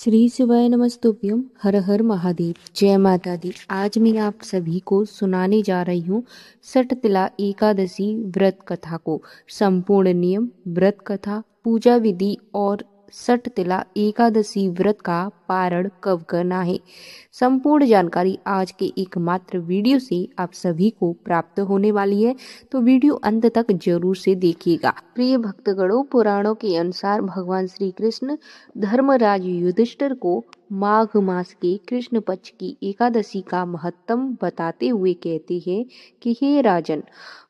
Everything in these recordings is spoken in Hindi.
श्री शिवाय नमस्तुभ्यम। हर हर महादेव। जय माता दी। आज मैं आप सभी को सुनाने जा रही हूँ सटतिला एकादशी व्रत कथा को। संपूर्ण नियम, व्रत कथा, पूजा विधि और सटतिला एकादशी व्रत का पारण कब करना है, संपूर्ण जानकारी आज के एकमात्र वीडियो से आप सभी को प्राप्त होने वाली है। तो वीडियो अंत तक जरूर से देखिएगा। प्रिय भक्तगणों, पुराणों के अनुसार भगवान श्री कृष्ण धर्मराज युधिष्ठिर को माघ मास के कृष्ण पक्ष की एकादशी का महत्तम बताते हुए कहते हैं कि हे राजन,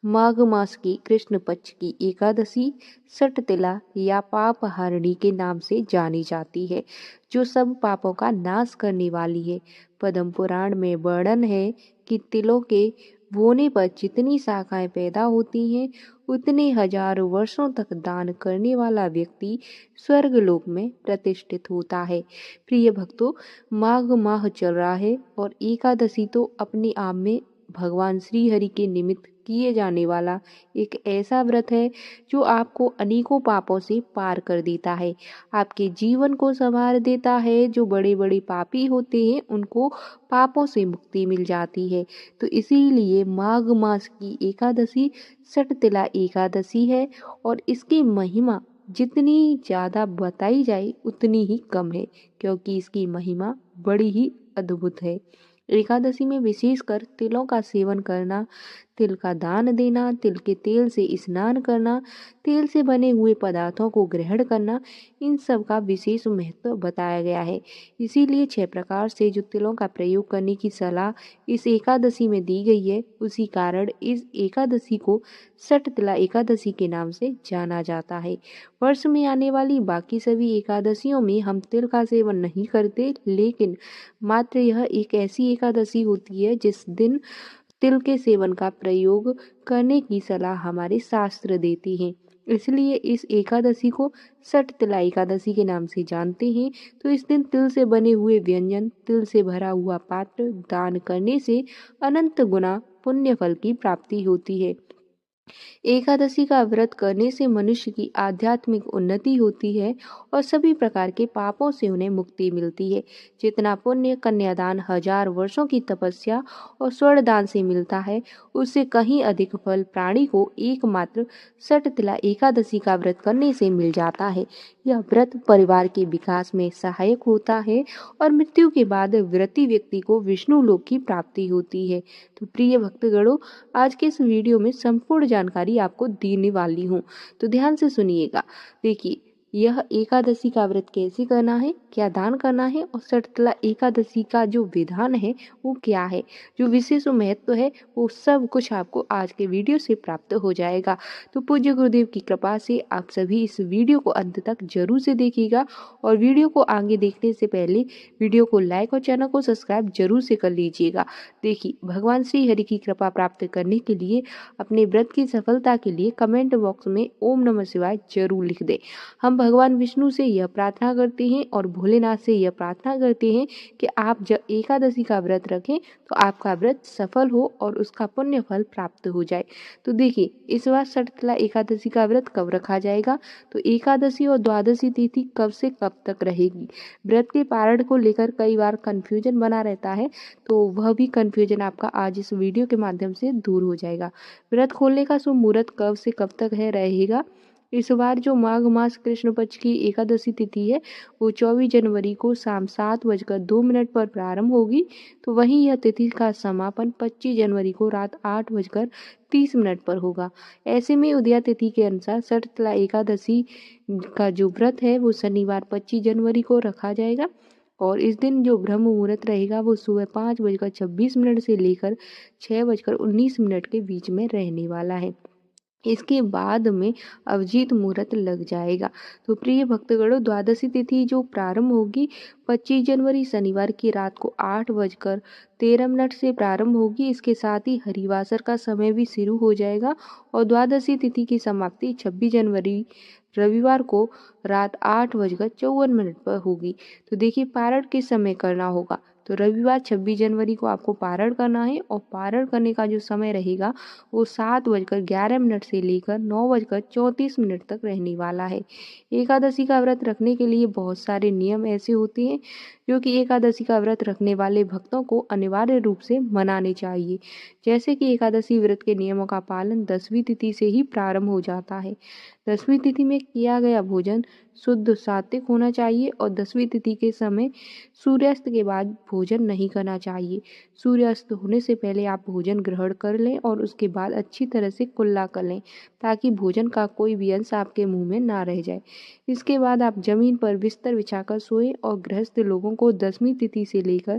माघ मास की कृष्ण पक्ष की एकादशी सटतिला या पाप हारिणी के नाम से जानी जाती है, जो सब पापों का नाश करने वाली है। पद्म पुराण में वर्णन है कि तिलों के बोने पर जितनी शाखाएं पैदा होती हैं, उतने हजारों वर्षों तक दान करने वाला व्यक्ति स्वर्गलोक में प्रतिष्ठित होता है। प्रिय भक्तों, माघ माह चल रहा है और एकादशी तो अपने आप में भगवान श्री हरि के निमित्त किए जाने वाला एक ऐसा व्रत है जो आपको अनेकों पापों से पार कर देता है, आपके जीवन को संवार देता है। जो बड़े बड़े पापी होते हैं उनको पापों से मुक्ति मिल जाती है। तो इसीलिए माघ मास की एकादशी सटतिला एकादशी है और इसकी महिमा जितनी ज़्यादा बताई जाए उतनी ही कम है, क्योंकि इसकी महिमा बड़ी ही अद्भुत है। एकादशी में विशेषकर तिलों का सेवन करना, तिल का दान देना, तिल के तेल से स्नान करना, तेल से बने हुए पदार्थों को ग्रहण करना, इन सब का विशेष महत्व बताया गया है। इसीलिए 6 प्रकार से जो तिलों का प्रयोग करने की सलाह इस एकादशी में दी गई है, उसी कारण इस एकादशी को सटतिला एकादशी के नाम से जाना जाता है। वर्ष में आने वाली बाकी सभी एकादशियों में हम तिल का सेवन नहीं करते, लेकिन मात्र यह एक ऐसी एकादशी होती है जिस दिन तिल के सेवन का प्रयोग करने की सलाह हमारे शास्त्र देती हैं। इसलिए इस एकादशी को सटतिला एकादशी के नाम से जानते हैं। तो इस दिन तिल से बने हुए व्यंजन, तिल से भरा हुआ पात्र दान करने से अनंत गुना पुण्य फल की प्राप्ति होती है। एकादशी का व्रत करने से मनुष्य की आध्यात्मिक उन्नति होती है और सभी प्रकार के पापों से उन्हें मुक्ति मिलती है। जितना पुण्य कन्यादान, 1000 वर्षों की तपस्या और स्वर्ण दान से मिलता है, उससे कहीं अधिक फल प्राणी को एकमात्र सटतिला एकादशी का व्रत करने से मिल जाता है। यह व्रत परिवार के विकास में सहायक होता है और मृत्यु के बाद व्रती व्यक्ति को विष्णु लोक की प्राप्ति होती है। तो प्रिय भक्तगणों, आज के इस वीडियो में संपूर्ण जानकारी आपको देने वाली हूँ, तो ध्यान से सुनिएगा। देखिए, यह एकादशी का व्रत कैसे करना है, क्या दान करना है और सटतिला एकादशी का जो विधान है वो क्या है, जो विशेष महत्व है, वो सब कुछ आपको आज के वीडियो से प्राप्त हो जाएगा। तो पूज्य गुरुदेव की कृपा से आप सभी इस वीडियो को अंत तक जरूर से देखिएगा और वीडियो को आगे देखने से पहले वीडियो को लाइक और चैनल को सब्सक्राइब जरूर से कर लीजिएगा। देखिए, भगवान श्री हरि की कृपा प्राप्त करने के लिए, अपने व्रत की सफलता के लिए कमेंट बॉक्स में ओम नमः शिवाय जरूर लिख दें। हम भगवान विष्णु से यह प्रार्थना करते हैं और भोलेनाथ से यह प्रार्थना करते हैं कि आप जब एकादशी का व्रत रखें तो आपका व्रत सफल हो और उसका पुण्य फल प्राप्त हो जाए। तो देखिए, इस बार सटतिला एकादशी का व्रत कब रखा जाएगा, तो एकादशी और द्वादशी तिथि कब से कब तक रहेगी। व्रत के पारण को लेकर कई बार कंफ्यूजन बना रहता है, तो वह भी कंफ्यूजन आपका आज इस वीडियो के माध्यम से दूर हो जाएगा। व्रत खोलने का शुभ मुहूर्त कब से कब तक है रहेगा। इस बार जो माघ मास कृष्ण पक्ष की एकादशी तिथि है, वो 24 जनवरी को शाम 7:02 पर प्रारंभ होगी। तो वहीं यह तिथि का समापन 25 जनवरी को रात 8:30 पर होगा। ऐसे में उदया तिथि के अनुसार सटतिला एकादशी का जो व्रत है वो शनिवार 25 जनवरी को रखा जाएगा और इस दिन जो ब्रह्म मुहूर्त रहेगा वो सुबह 5:26 से लेकर 6:19 के बीच में रहने वाला है। इसके बाद में अभिजीत मुहूर्त लग जाएगा। तो प्रिय भक्तगणों, द्वादशी तिथि जो प्रारंभ होगी 25 जनवरी शनिवार की रात को 8:13 से प्रारंभ होगी। इसके साथ ही हरिवासर का समय भी शुरू हो जाएगा और द्वादशी तिथि की समाप्ति 26 जनवरी रविवार को रात 8:54 पर होगी। तो देखिए, पारण किस समय करना होगा। तो रविवार 26 जनवरी को आपको पारण करना है और पारण करने का जो समय रहेगा वो 7:11 से लेकर 9:34 तक रहने वाला है। एकादशी का व्रत रखने के लिए बहुत सारे नियम ऐसे होते हैं जो कि एकादशी का व्रत रखने वाले भक्तों को अनिवार्य रूप से मनाने चाहिए। जैसे कि एकादशी व्रत के नियमों का पालन 10वीं तिथि से ही प्रारंभ हो जाता है। 10वीं तिथि में किया गया भोजन शुद्ध सात्विक होना चाहिए और 10वीं तिथि के समय सूर्यास्त के बाद भोजन नहीं करना चाहिए। सूर्यास्त होने से पहले आप भोजन ग्रहण कर लें और उसके बाद अच्छी तरह से कुल्ला कर लें ताकि भोजन का कोई भी अंश आपके मुंह में ना रह जाए। इसके बाद आप जमीन पर बिस्तर बिछाकर सोएं और गृहस्थ लोगों को 10वीं तिथि से लेकर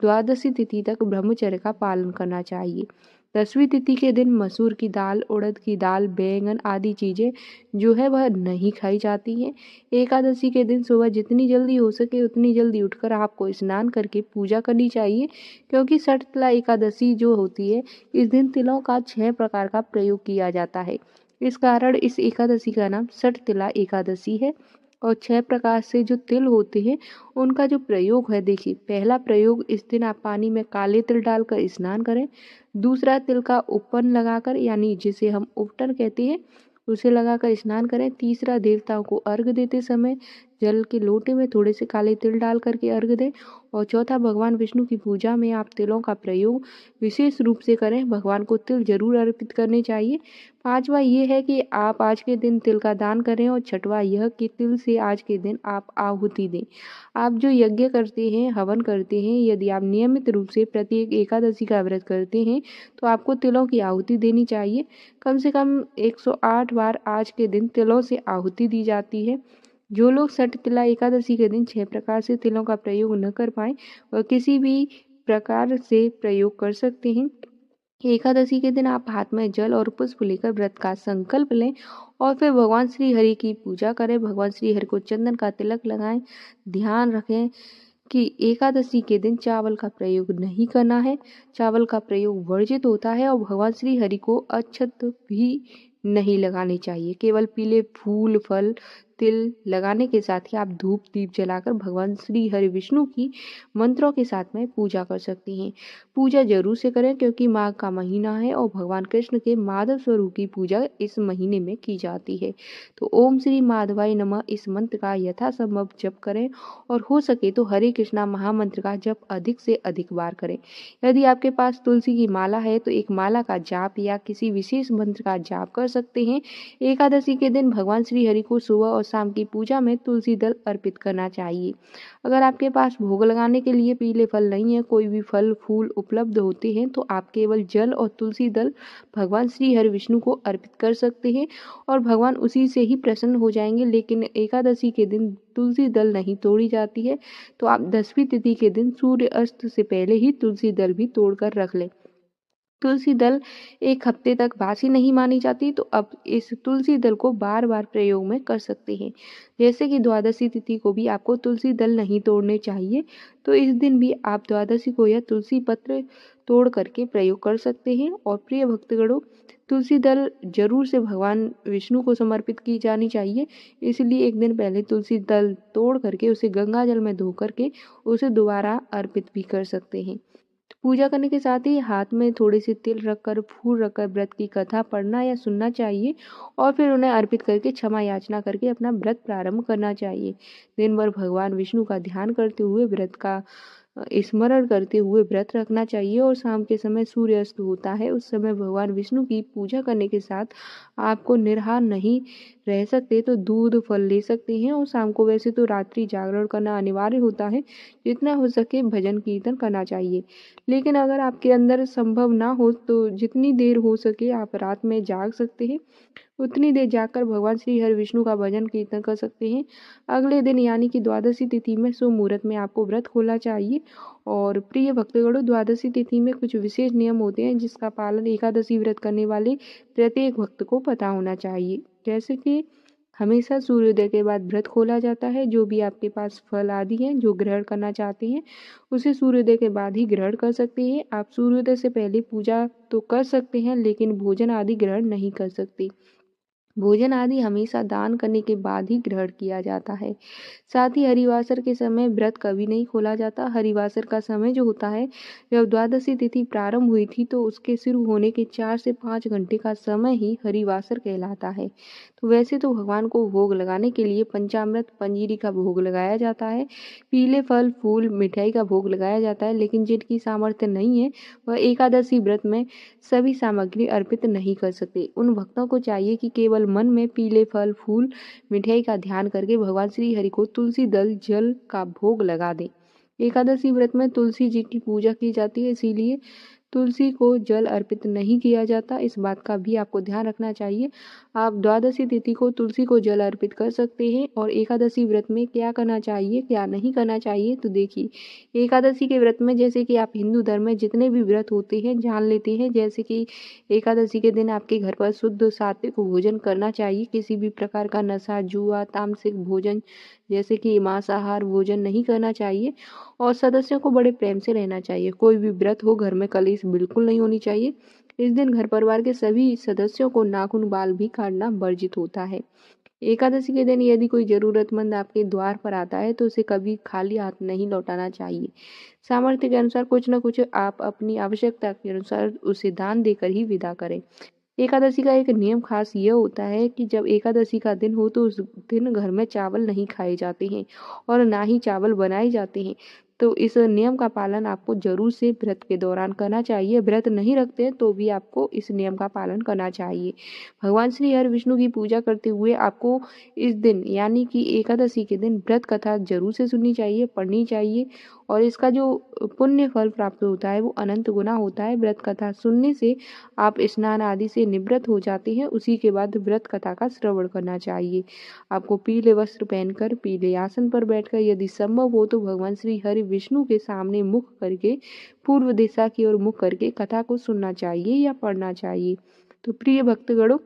द्वादशी तिथि तक ब्रह्मचर्य का पालन करना चाहिए। 10वीं तिथि के दिन मसूर की दाल, उड़द की दाल, बैंगन आदि चीज़ें जो है वह नहीं खाई जाती हैं। एकादशी के दिन सुबह जितनी जल्दी हो सके उतनी जल्दी उठकर आपको स्नान करके पूजा करनी चाहिए, क्योंकि षटतिला एकादशी जो होती है इस दिन तिलों का 6 प्रकार का प्रयोग किया जाता है। इस कारण इस एकादशी का नाम षटतिला एकादशी है। और 6 प्रकार से जो तिल होते हैं उनका जो प्रयोग है, देखिए पहला प्रयोग इस दिन आप पानी में काले तिल डालकर स्नान करें। दूसरा तिल का उपवन लगाकर यानी जिसे हम उपटन कहते हैं उसे लगाकर स्नान करें। तीसरा देवताओं को अर्घ देते समय जल के लोटे में थोड़े से काले तिल डाल करके अर्घ दें। और चौथा भगवान विष्णु की पूजा में आप तिलों का प्रयोग विशेष रूप से करें, भगवान को तिल जरूर अर्पित करने चाहिए। पांचवा ये है कि आप आज के दिन तिल का दान करें और छठवा यह कि तिल से आज के दिन आप आहुति दें। आप जो यज्ञ करते हैं, हवन करते हैं, यदि आप नियमित रूप से प्रत्येक एकादशी का व्रत करते हैं तो आपको तिलों की आहुति देनी चाहिए। कम से कम 108 बार आज के दिन तिलों से आहुति दी जाती है। जो लोग षटतिला एकादशी के दिन 6 प्रकार से तिलों का प्रयोग न कर पाए वह किसी भी प्रकार से प्रयोग कर सकते हैं। एकादशी के दिन आप हाथ में जल और पुष्प लेकर व्रत का संकल्प लें और फिर भगवान श्री हरि की पूजा करें। भगवान श्री हरि को चंदन का तिलक लगाएं। ध्यान रखें कि एकादशी के दिन चावल का प्रयोग नहीं करना है, चावल का प्रयोग वर्जित होता है और भगवान श्री हरि को अक्षत भी नहीं लगाने चाहिए। केवल पीले फूल, फल, तिल लगाने के साथ ही आप धूप दीप जलाकर भगवान श्री हरि विष्णु की मंत्रों के साथ में पूजा कर सकती हैं। पूजा जरूर से करें क्योंकि माघ का महीना है और भगवान कृष्ण के माधव स्वरूप की पूजा इस महीने में की जाती है। तो ओम श्री माधवाय नमः इस मंत्र का यथासंभव जप करें और हो सके तो हरे कृष्णा महामंत्र का जप अधिक से अधिक बार करें। यदि आपके पास तुलसी की माला है तो एक माला का जाप या किसी विशेष मंत्र का जाप कर सकते हैं। एकादशी के दिन भगवान श्री हरि को सुबह और शाम की पूजा में तुलसी दल अर्पित करना चाहिए। अगर आपके पास भोग लगाने के लिए पीले फल नहीं है, कोई भी फल फूल उपलब्ध होते हैं तो आप केवल जल और तुलसी दल भगवान श्री हरि विष्णु को अर्पित कर सकते हैं और भगवान उसी से ही प्रसन्न हो जाएंगे। लेकिन एकादशी के दिन तुलसी दल नहीं तोड़ी जाती है, तो आप 10वीं तिथि के दिन सूर्य अस्त से पहले ही तुलसी दल भी तोड़कर रख लें। तुलसी दल एक हफ्ते तक बासी नहीं मानी जाती, तो अब इस तुलसी दल को बार बार प्रयोग में कर सकते हैं। जैसे कि द्वादशी तिथि को भी आपको तुलसी दल नहीं तोड़ने चाहिए, तो इस दिन भी आप द्वादशी को यह तुलसी पत्र तोड़ करके प्रयोग कर सकते हैं। और प्रिय भक्तगणों, तुलसी दल जरूर से भगवान विष्णु को समर्पित की जानी चाहिए, इसलिए एक दिन पहले तुलसी दल तोड़ करके उसे गंगा जल में धो करके उसे दोबारा अर्पित भी कर सकते हैं। पूजा करने के साथ ही हाथ में थोड़े से तिल रखकर, फूल रखकर व्रत की कथा पढ़ना या सुनना चाहिए और फिर उन्हें अर्पित करके क्षमा याचना करके अपना व्रत प्रारंभ करना चाहिए। दिन भर भगवान विष्णु का ध्यान करते हुए व्रत का स्मरण करते हुए व्रत रखना चाहिए और शाम के समय सूर्यास्त होता है उस समय भगवान विष्णु की पूजा करने के साथ आपको निराहार नहीं रह सकते तो दूध फल ले सकते हैं। और शाम को वैसे तो रात्रि जागरण करना अनिवार्य होता है, जितना हो सके भजन कीर्तन करना चाहिए। लेकिन अगर आपके अंदर संभव ना हो तो जितनी देर हो सके आप रात में जाग सकते हैं, उतनी देर जाकर भगवान श्री हरि विष्णु का भजन कीर्तन कर सकते हैं। अगले दिन यानी कि द्वादशी तिथि में शुभ मुहूर्त में आपको व्रत खोलना चाहिए। और प्रिय भक्तगणों, द्वादशी तिथि में कुछ विशेष नियम होते हैं जिसका पालन एकादशी व्रत करने वाले प्रत्येक भक्त को पता होना चाहिए। जैसे कि हमेशा सूर्योदय के बाद व्रत खोला जाता है। जो भी आपके पास फल आदि हैं जो ग्रहण करना चाहते हैं उसे सूर्योदय के बाद ही ग्रहण कर सकते हैं। आप सूर्योदय से पहले पूजा तो कर सकते हैं लेकिन भोजन आदि ग्रहण नहीं कर सकते। भोजन आदि हमेशा दान करने के बाद ही ग्रहण किया जाता है। साथ ही हरिवासर के समय व्रत कभी नहीं खोला जाता। हरिवासर का समय जो होता है, जब द्वादशी तिथि प्रारंभ हुई थी तो उसके शुरू होने के 4 से 5 घंटे का समय ही हरिवासर कहलाता है। तो वैसे तो भगवान को भोग लगाने के लिए पंचामृत पंजीरी का भोग लगाया जाता है, पीले फल फूल मिठाई का भोग लगाया जाता है, लेकिन जिनकी सामर्थ्य नहीं है वह एकादशी व्रत में सभी सामग्री अर्पित नहीं कर सकते। उन भक्तों को चाहिए कि केवल मन में पीले फल फूल मिठाई का ध्यान करके भगवान श्री हरि को तुलसी दल जल का भोग लगा दें। एकादशी व्रत में तुलसी जी की पूजा की जाती है, इसीलिए तुलसी को जल अर्पित नहीं किया जाता। इस बात का भी आपको ध्यान रखना चाहिए। आप द्वादशी तिथि को तुलसी को जल अर्पित कर सकते हैं। और एकादशी व्रत में क्या करना चाहिए क्या नहीं करना चाहिए, तो देखिए, एकादशी के व्रत में जैसे कि आप हिंदू धर्म में जितने भी व्रत होते हैं जान लेते हैं, जैसे कि एकादशी के दिन आपके घर पर शुद्ध सात्विक भोजन करना चाहिए। किसी भी प्रकार का नशा जुआ तामसिक भोजन जैसे कि मांसाहार भोजन नहीं करना चाहिए। और सदस्यों को बड़े प्रेम से रहना चाहिए। कोई भी व्रत हो, घर में कलेश बिल्कुल नहीं होनी चाहिए। इस दिन घर परिवार के सभी सदस्यों को नाखून बाल भी काटना वर्जित होता है। एकादशी के दिन यदि कोई जरूरतमंद आपके द्वार पर आता है तो उसे कभी खाली हाथ नहीं लौटाना चाहिए। सामर्थ्य के अनुसार कुछ न कुछ आप अपनी आवश्यकता के अनुसार उसे दान देकर ही विदा करें। एकादशी का एक नियम खास ये होता है कि जब एकादशी का दिन हो तो उस दिन घर में चावल नहीं खाए जाते हैं और ना ही चावल बनाए जाते हैं। तो इस नियम का पालन आपको जरूर से व्रत के दौरान करना चाहिए। व्रत नहीं रखते हैं तो भी आपको इस नियम का पालन करना चाहिए। भगवान श्री हरि विष्णु की पूजा करते हुए आपको इस दिन यानी कि एकादशी के दिन व्रत कथा जरूर से सुननी चाहिए, पढ़नी चाहिए। और इसका जो पुण्य फल प्राप्त होता है वो अनंत गुना होता है। व्रत कथा सुनने से आप स्नान आदि से निवृत्त हो जाते हैं। उसी के बाद व्रत कथा का श्रवण करना चाहिए। आपको पीले वस्त्र पहनकर पीले आसन पर बैठकर यदि संभव हो तो भगवान श्री हरि विष्णु के सामने मुख करके पूर्व दिशा की ओर मुख करके कथा को सुनना चाहिए या पढ़ना चाहिए। तो प्रिय भक्तगणों,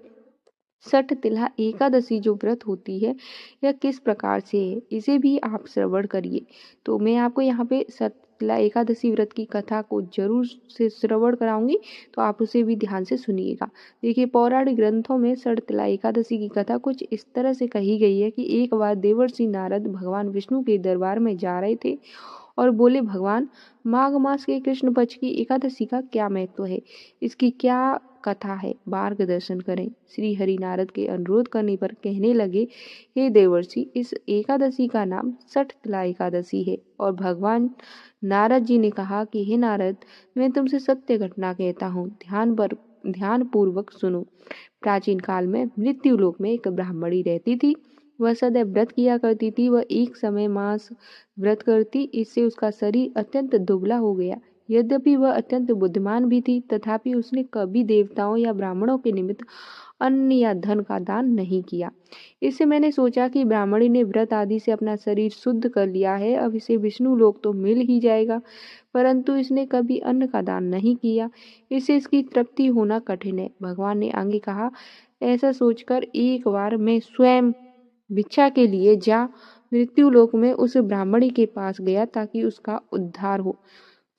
सठ तिला एकादशी जो व्रत होती है यह किस प्रकार से है, इसे भी आप श्रवण करिए। तो मैं आपको यहाँ पे सठ तिला एकादशी व्रत की कथा को जरूर से श्रवण कराऊंगी, तो आप उसे भी ध्यान से सुनिएगा। देखिए, पौराणिक ग्रंथों में सठ तिला एकादशी की कथा कुछ इस तरह से कही गई है कि एक बार देवर्षि नारद भगवान विष्णु के दरबार में जा रहे थे और बोले, भगवान, माघ मास के कृष्ण पक्ष की एकादशी का क्या महत्व है, इसकी क्या कथा है, मार्गदर्शन करें। श्री हरि नारद के अनुरोध करने पर कहने लगे, हे देवर्षि, इस एकादशी का नाम सठ तिला एकादशी है। और भगवान नारद जी ने कहा कि हे नारद, मैं तुमसे सत्य घटना कहता हूँ, ध्यान पूर्वक सुनो। प्राचीन काल में मृत्यु लोक में एक ब्राह्मणी रहती थी। वह सदैव व्रत किया करती थी। वह एक समय मास व्रत करती, इससे उसका शरीर अत्यंत दुबला हो गया। यद्यपि वह अत्यंत बुद्धिमान भी थी, तथापि उसने कभी देवताओं या ब्राह्मणों के निमित्त अन्न या धन का दान नहीं किया। इससे मैंने सोचा कि ब्राह्मणी ने व्रत आदि से अपना शरीर शुद्ध कर लिया है, अब इसे विष्णु लोक तो मिल ही जाएगा, परंतु इसने कभी अन्न का दान नहीं किया, इससे इसकी तृप्ति होना कठिन है। भगवान ने आगे कहा, ऐसा सोचकर एक बार मैं स्वयं भिक्षा के लिए जा मृत्यु लोक में उस ब्राह्मणी के पास गया ताकि उसका उद्धार हो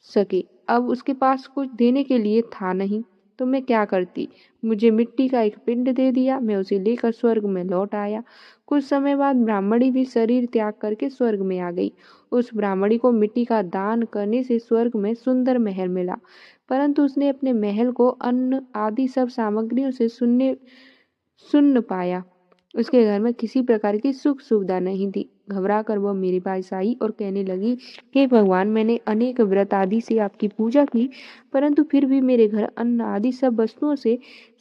सके। अब उसके पास कुछ देने के लिए था नहीं, तो मैं क्या करती। मुझे मिट्टी का एक पिंड दे दिया। मैं उसे लेकर स्वर्ग में लौट आया। कुछ समय बाद ब्राह्मणी भी शरीर त्याग करके स्वर्ग में आ गई। उस ब्राह्मणी को मिट्टी का दान करने से स्वर्ग में सुंदर महल मिला, परंतु उसने अपने महल को अन्न आदि सब सामग्रियों से सुन्न पाया। उसके घर में किसी प्रकार की सुख सुविधा नहीं थी। घबरा कर वह मेरे पास आई और कहने लगी, हे भगवान, मैंने अनेक व्रत आदि से आपकी पूजा की, परंतु फिर भी मेरे घर अन्न आदि सब वस्तुओं से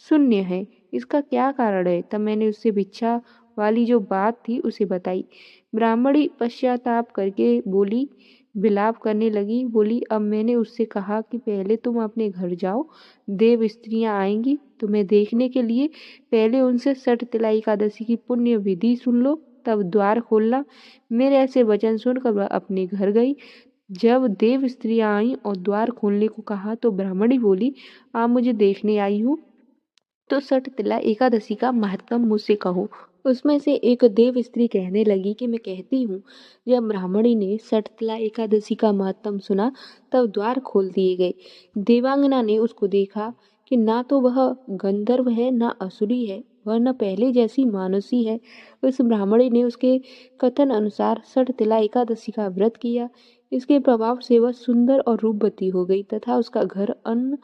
शून्य है। इसका क्या कारण है। तब मैंने उससे भिक्षा वाली जो बात थी उसे बताई। ब्राह्मणी पश्चाताप करके बोली, विलाप करने लगी, बोली, अब मैंने उससे कहा कि पहले तुम अपने घर जाओ, देव स्त्रियां आएंगी तुम्हें देखने के लिए, पहले उनसे सठ तिला एकादशी की पुण्य विधि सुन लो, तब द्वार खोलना। मेरे ऐसे वचन सुनकर वह अपने घर गई। जब देव स्त्रियां आई और द्वार खोलने को कहा तो ब्राह्मणी बोली, आप मुझे देखने आई हो तो सठ तिला एकादशी का महत्व मुझसे कहो। उसमें से एक देव स्त्री कहने लगी कि मैं कहती हूँ। जब ब्राह्मणी ने सठ तिला एकादशी का महत्व सुना तब द्वार खोल दिए गए। देवांगना ने उसको देखा कि ना तो वह गंधर्व है ना असुरी है, वह न पहले जैसी मानुसी है। उस ब्राह्मणी ने उसके कथन अनुसार षटतिला एकादशी का व्रत किया। इसके प्रभाव से वह सुंदर और रूपवती हो गई तथा उसका घर अन्न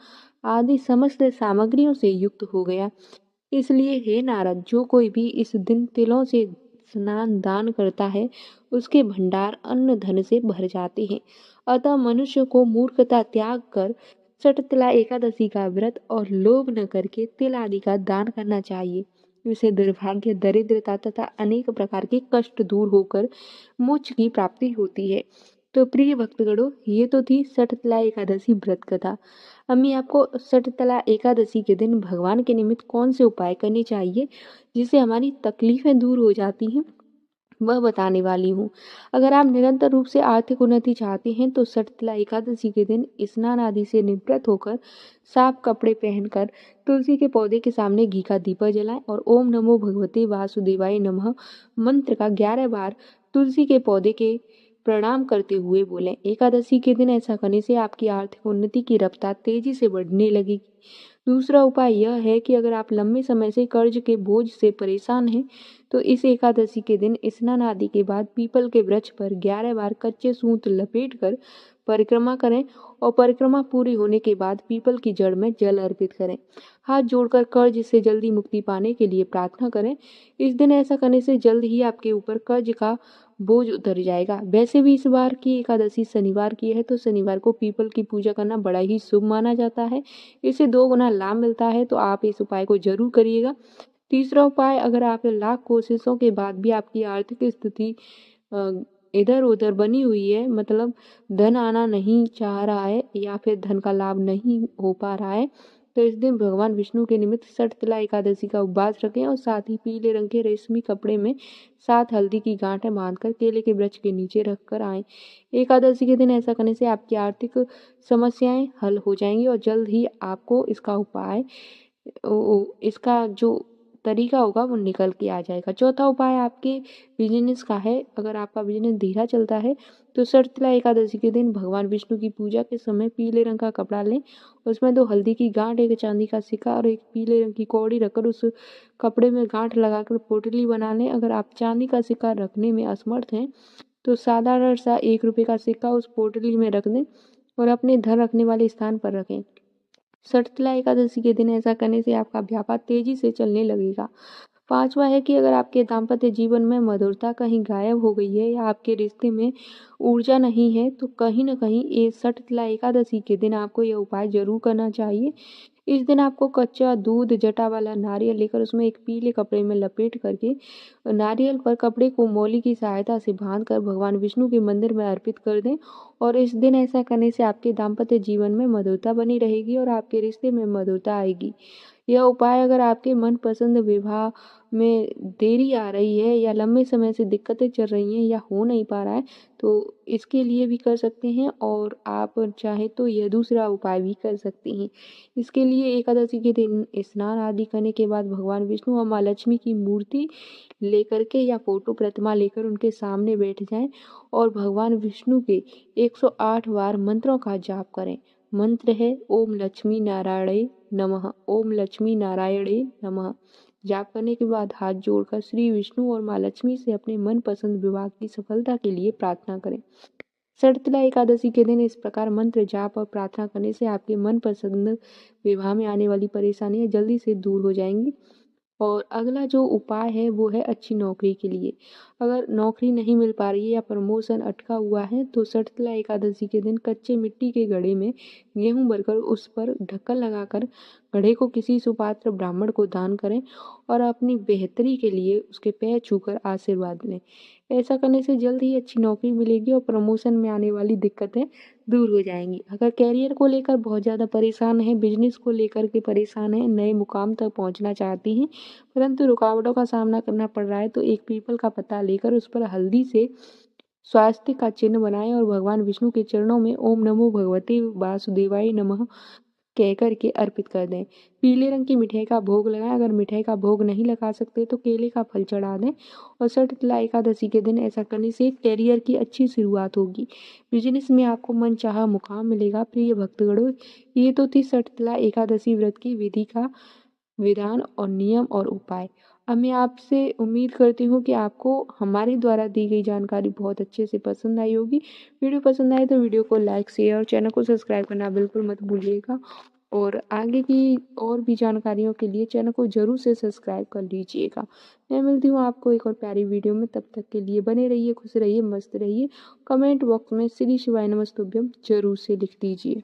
आदि समस्त सामग्रियों से युक्त हो गया। इसलिए हे नारद, जो कोई भी इस दिन तिलों से स्नान दान करता है, उसके भंडार अन्न धन से भर जाते हैं। अतः मनुष्य को मूर्खता त्याग कर षटतिला एकादशी का व्रत और लोभ न करके तिल आदि का दान करना चाहिए। इससे दुर्भाग्य, दरिद्रता तथा अनेक प्रकार के कष्ट दूर होकर मोक्ष की प्राप्ति होती है। तो प्रिय भक्तगणों, ये तो थी षटतिला एकादशी व्रत कथा। अब मैं आपको षटतिला एकादशी के दिन भगवान के निमित्त कौन से उपाय करने चाहिए जिससे हमारी तकलीफें दूर हो जाती हैं, वह बताने वाली हूँ। अगर आप निरंतर रूप से आर्थिक उन्नति चाहते हैं तो षटतिला एकादशी के दिन स्नान आदि से निवृत्त होकर साफ कपड़े पहनकर तुलसी के पौधे के सामने घी का दीपक जलाएं और ओम नमो भगवते वासुदेवाय नमः मंत्र का 11 बार तुलसी के पौधे के प्रणाम करते हुए बोलें। एकादशी के दिन ऐसा करने से आपकी आर्थिक उन्नति की रफ्तार तेजी से बढ़ने लगेगी। दूसरा उपाय यह है कि अगर आप लंबे समय से कर्ज के बोझ से परेशान हैं तो इस एकादशी के दिन स्नान आदि के बाद पीपल के वृक्ष पर 11 बार कच्चे सूत लपेट कर परिक्रमा करें और परिक्रमा पूरी होने के बाद पीपल की जड़ में जल अर्पित करें। हाथ जोड़कर कर्ज से जल्दी मुक्ति पाने के लिए प्रार्थना करें। इस दिन ऐसा करने से जल्द ही आपके ऊपर कर्ज का बोझ उतर जाएगा। वैसे भी इस बार की एकादशी शनिवार की है, तो शनिवार को पीपल की पूजा करना बड़ा ही शुभ माना जाता है। इससे 2 गुना लाभ मिलता है, तो आप इस उपाय को जरूर करिएगा। तीसरा उपाय, अगर आप लाख कोशिशों के बाद भी आपकी आर्थिक स्थिति इधर उधर बनी हुई है, मतलब धन आना नहीं चाह रहा है या फिर धन का लाभ नहीं हो पा रहा है, तो इस दिन भगवान विष्णु के निमित्त षटतिला एकादशी का उपवास रखें और साथ ही पीले रंग के रेशमी कपड़े में 7 हल्दी की गांठें बांधकर केले के वृक्ष के नीचे रखकर आएं। एकादशी के दिन ऐसा करने से आपकी आर्थिक समस्याएं हल हो जाएंगी और जल्द ही आपको इसका उपाय इसका जो तरीका होगा वो निकल के आ जाएगा। चौथा उपाय आपके बिजनेस का है। अगर आपका बिजनेस धीरा चलता है तो षटतिला एकादशी के दिन भगवान विष्णु की पूजा के समय पीले रंग का कपड़ा लें, उसमें 2 हल्दी की गांठ, एक चांदी का सिक्का और एक पीले रंग की कौड़ी रखकर उस कपड़े में गांठ लगाकर पोटली बना लें। अगर आप चांदी का सिक्का रखने में असमर्थ हैं तो साधारण सा 1 रुपये का सिक्का उस पोटली में रख दें और अपने धन रखने वाले स्थान पर रखें। षटतिला एकादशी के दिन ऐसा करने से आपका व्यापार तेजी से चलने लगेगा। पांचवा है कि अगर आपके दाम्पत्य जीवन में मधुरता कहीं गायब हो गई है या आपके रिश्ते में ऊर्जा नहीं है, तो कहीं न कहीं ये षटतिला एकादशी के दिन आपको यह उपाय जरूर करना चाहिए। इस दिन आपको कच्चा दूध, जटा वाला नारियल लेकर उसमें एक पीले कपड़े में लपेट करके नारियल पर कपड़े को मौली की सहायता से बांधकर भगवान विष्णु के मंदिर में अर्पित कर दें और इस दिन ऐसा करने से आपके दाम्पत्य जीवन में मधुरता बनी रहेगी और आपके रिश्ते में मधुरता आएगी। यह उपाय अगर आपके मनपसंद विवाह में देरी आ रही है या लंबे समय से दिक्कतें चल रही हैं या हो नहीं पा रहा है, तो इसके लिए भी कर सकते हैं और आप चाहे तो यह दूसरा उपाय भी कर सकते हैं। इसके लिए एकादशी के दिन स्नान आदि करने के बाद भगवान विष्णु और माँ लक्ष्मी की मूर्ति लेकर के या फोटो प्रतिमा लेकर उनके सामने बैठ जाएं और भगवान विष्णु के 108 बार मंत्रों का जाप करें। मंत्र है ओम लक्ष्मी नारायणे नमः, ओम लक्ष्मी नारायणे नमः। जाप करने के बाद हाथ जोड़कर श्री विष्णु और माँ लक्ष्मी से अपने मनपसंद विवाह की सफलता के लिए प्रार्थना करें। षटतिला एकादशी के दिन इस प्रकार मंत्र जाप और प्रार्थना करने से आपके मनपसंद विवाह में आने वाली परेशानियां जल्दी से दूर हो जाएंगी। और अगला जो उपाय है वो है अच्छी नौकरी के लिए। अगर नौकरी नहीं मिल पा रही है या प्रमोशन अटका हुआ है तो षटतिला एकादशी के दिन कच्चे मिट्टी के घड़े में गेहूं भरकर उस पर ढक्कन लगाकर घड़े को किसी सुपात्र ब्राह्मण को दान करें और अपनी बेहतरी के लिए उसके पैर छूकर आशीर्वाद लें। ऐसा करने से जल्द ही अच्छी नौकरी मिलेगी और प्रमोशन में आने वाली दिक्कतें दूर हो जाएंगी। अगर कैरियर को लेकर बहुत ज़्यादा परेशान हैं, बिजनेस को लेकर के परेशान हैं, नए मुकाम तक पहुंचना चाहती हैं परंतु रुकावटों का सामना करना पड़ रहा है, तो एक पीपल का पत्ता लेकर उस पर हल्दी से स्वास्तिक का चिन्ह बनाएं और भगवान विष्णु के चरणों में ओम नमो भगवते वासुदेवाय नमः कह करके अर्पित कर दें। पीले रंग की मिठाई का भोग लगाएं। अगर मिठाई का भोग नहीं लगा सकते तो केले का फल चढ़ा दें और षटतिला एकादशी के दिन ऐसा करने से कैरियर की अच्छी शुरुआत होगी। बिजनेस में आपको मनचाहा मुकाम मिलेगा। प्रिय भक्तगणों, ये तो थी षटतिला एकादशी व्रत की विधि का विधान और नियम और उपाय। अब मैं आपसे उम्मीद करती हूँ कि आपको हमारे द्वारा दी गई जानकारी बहुत अच्छे से पसंद आई होगी। वीडियो पसंद आए तो वीडियो को लाइक, शेयर और चैनल को सब्सक्राइब करना बिल्कुल मत भूलिएगा। और आगे की और भी जानकारियों के लिए चैनल को ज़रूर से सब्सक्राइब कर लीजिएगा। मैं मिलती हूँ आपको एक और प्यारी वीडियो में, तब तक के लिए बने रहिए, खुश रहिए, मस्त रहिए। कमेंट बॉक्स में श्री शिवाय नमस्तुभ्यम ज़रूर से लिख दीजिए।